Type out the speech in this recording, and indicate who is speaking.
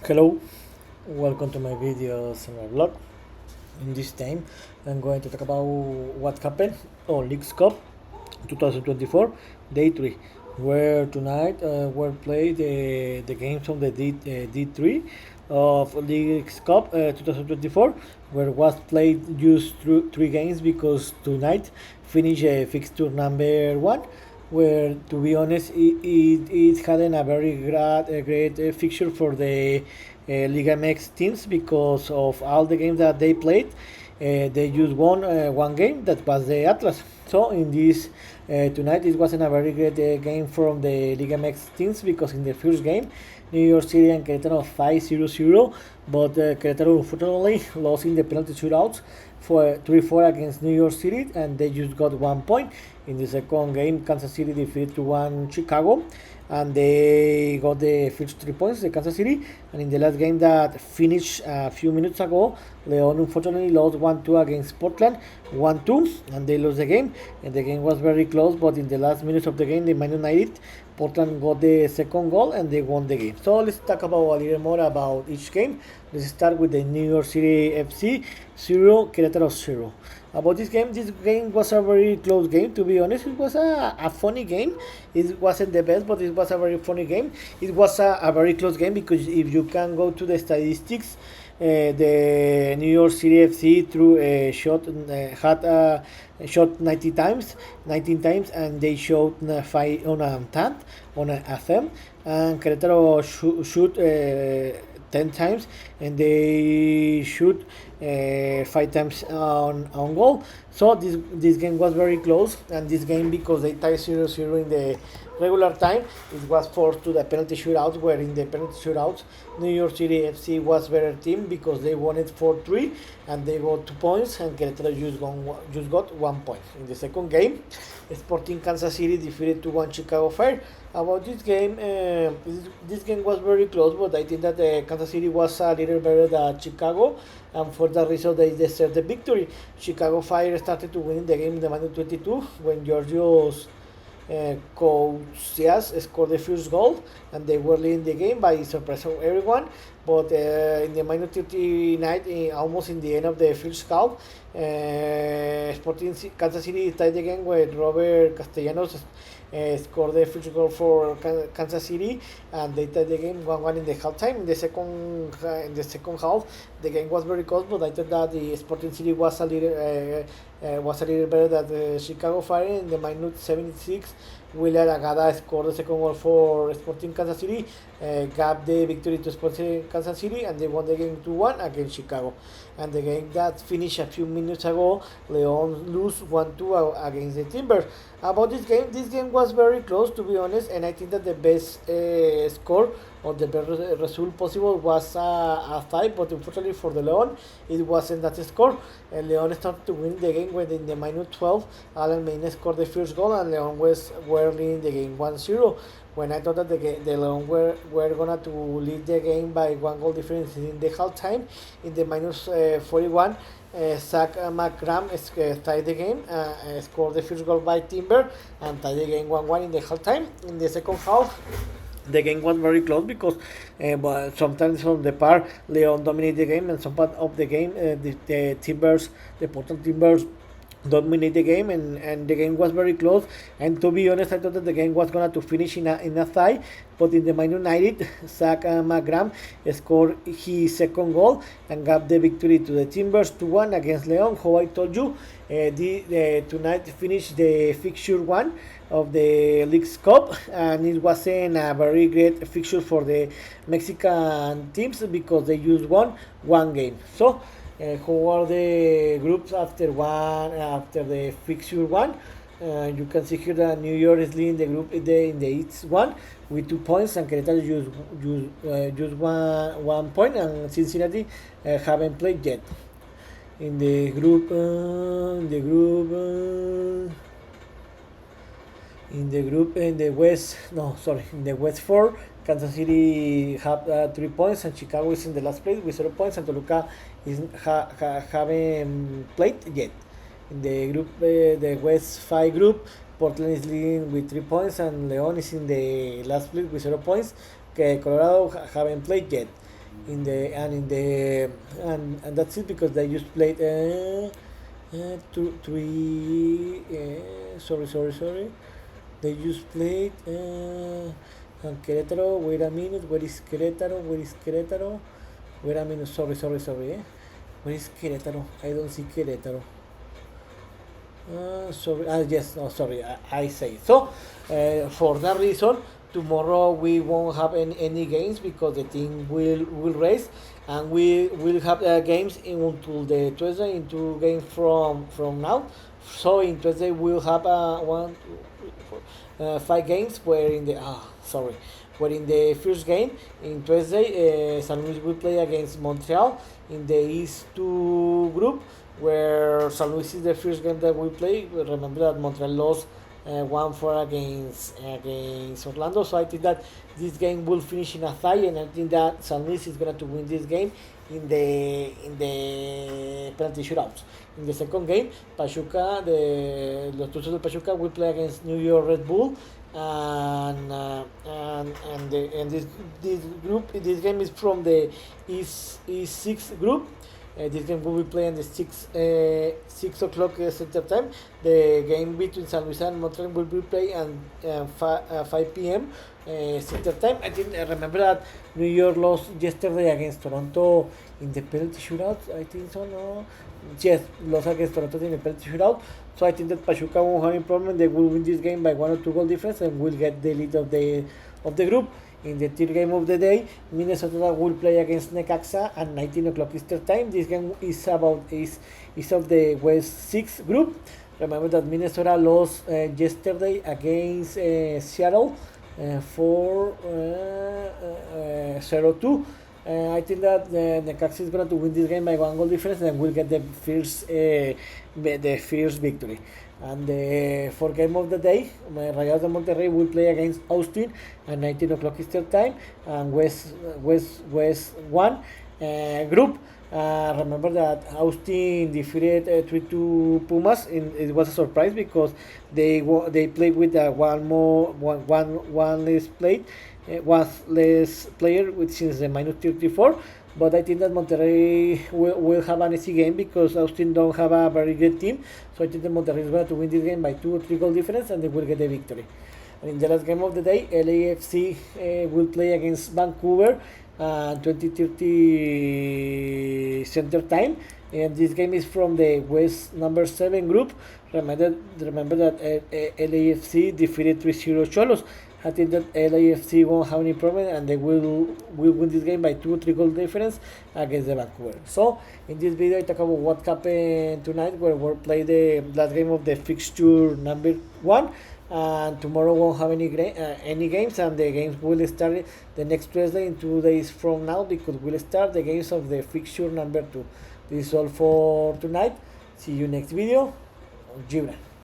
Speaker 1: Hello, welcome to my videos and my vlog. In this time, I'm going to talk about what happened on League's Cup 2024 Day 3, where tonight were played the games of the D3 of League's Cup 2024, where was played just three games because tonight finished fixture number 1, where to be honest it had a very great fixture for the Liga MX teams because of all the games that they played. They just won one game, that was the Atlas. So in this tonight it wasn't a very great game from the Liga MX teams because in the first game New York City and Querétaro 5-0-0, but Querétaro unfortunately lost in the penalty shootouts for 3-4 against New York City, and they just got 1 point. In the second game, Kansas City defeated 2-1 Chicago, and they got the first 3 points, the Kansas City. And in the last game that finished a few minutes ago, León unfortunately lost 1-2 against Portland, 1-2, and they lost the game. And the game was very close, but in the last minutes of the game, the minus 90, Portland got the second goal and they won the game. So let's talk about a little more about each game. Let's start with the New York City FC 0, Querétaro 0. About this game was a very close game. To be honest, it was a funny game. It wasn't the best, but it was a very funny game. It was a very close game because if you can go to the statistics, the New York City FC threw a shot, had a shot 19 times, and they shot 5 on a tant on a FM, and Querétaro shoot 10 times, and they shoot 5 times on goal. So this game was very close, and this game, because they tied 0-0 in the regular time, it was forced to the penalty shootouts, where in the penalty shootouts New York City FC was better team because they won it 4-3 and they got 2 points, and Querétaro just got 1 point. In the second game, Sporting Kansas City defeated 2-1 Chicago Fire. About this game, this game was very close, but I think that Kansas City was a little better than Chicago, and for that reason they deserved the victory. Chicago Fire started to win the game in the minute 22 when Georgios Koutsias scored the first goal, and they were leading the game by surprise of everyone. But in the minute 39, almost in the end of the first half, Sporting Kansas City tied the game with Robert Castellanos scored the first goal for Kansas City, and they tied the game 1-1 in the halftime. In the second half, the game was very close, but I thought that the Sporting City was a little better than the Chicago Fire. In the minute 76, Willer Agada scored the second goal for Sporting Kansas City, gave the victory to Sporting Kansas City, and they won the game 2-1 against Chicago. And the game that finished a few minutes ago, León lose 1-2 against the Timbers. About this game was very close, to be honest, and I think that the best score or the best result possible was a 5, but unfortunately for the León, it wasn't that score. And León started to win the game when in the minute 12, Alan Mayne scored the first goal, and León were leading the game 1-0. When I thought that the León were gonna to lead the game by 1 goal difference in the halftime, in the minus 41, Zach McGram tied the game, scored the first goal by Timber, and tied the game 1-1 in the halftime. In the second half, the game was very close because but sometimes from the part León dominated the game, and some part of the game the Timbers, the Portland Timbers, dominate the game, and the game was very close. And to be honest, I thought that the game was going to finish in a tie, but in the minute 90, Zach McGram scored his second goal and gave the victory to the Timbers 2-1 against León. How I told you, tonight finished the fixture 1 of the League's Cup, and it wasn't a very great fixture for the Mexican teams because they just won one game. So who are the groups after the fixture 1? You can see here that New York is leading the group in the East 1 with 2 points, and Querétaro just 1 point, and Cincinnati haven't played yet. In the group, in the West 4, Kansas City have 3 points, and Chicago is in the last place with 0 points, and Toluca haven't played yet. In the group, the West 5 group, Portland is leading with 3 points, and León is in the last place with 0 points. Colorado haven't played yet. and that's it because they just played three. Sorry. They just played Querétaro. Wait a minute. Where is Querétaro? Wait a minute. Sorry. Where is Querétaro? I don't see Querétaro. Sorry. Yes. No. Sorry. I say so. For that reason, tomorrow we won't have any games because the team will race, and we will have games until the Tuesday in 2 games from now. So in Tuesday we'll have 5 games. Where in the first game in Tuesday, San Luis will play against Montreal in the East 2 group, where San Luis is the first game that we play. Remember that Montreal lost 1-4 against Orlando, so I think that this game will finish in a tie, and I think that San Luis is going to win this game in the penalty shootouts. In the second game, Pachuca, los Tuzos de Pachuca will play against New York Red Bull, and this game is from the East 6 group. This game will be played in the 6 o'clock center time. The game between San Luis and Montreal will be played at 5 p.m. Center time. I think remember that New York lost yesterday against Toronto in the penalty shootout. I think so. No, yes, lost against Toronto in the penalty shootout. So I think that Pachuca won't have any problem. They will win this game by 1 or 2 goal difference and will get the lead of the group. In the third game of the day, Minnesota will play against Necaxa at 19 o'clock Eastern time. This game is of the West 6 group. Remember that Minnesota lost yesterday against Seattle for 0-2. I think that Necaxa is going to win this game by 1 goal difference and will get the first victory. And the fourth game of the day, Rayados de Monterrey will play against Austin at 19 o'clock Eastern time, and West 1 group. Remember that Austin defeated 3-2 Pumas. It was a surprise because they played with one less player, which is the minus 34. But I think that Monterrey will have an easy game because Austin don't have a very good team. So I think that Monterrey is going to win this game by 2 or 3 goal difference, and they will get the victory. And in the last game of the day, LAFC will play against Vancouver 20:30 center time. And this game is from the West number 7 group. Remember that LAFC defeated 3-0 Cholos. I think that LAFC won't have any problem, and they will win this game by 2 or 3 goal difference against the Vancouver. So in this video I talk about what happened tonight, where we'll play the last game of the fixture number 1, and tomorrow won't have any games, and the games will start the next Tuesday in 2 days from now, because we'll start the games of the fixture number 2. This is all for tonight. See you next video. Gibran.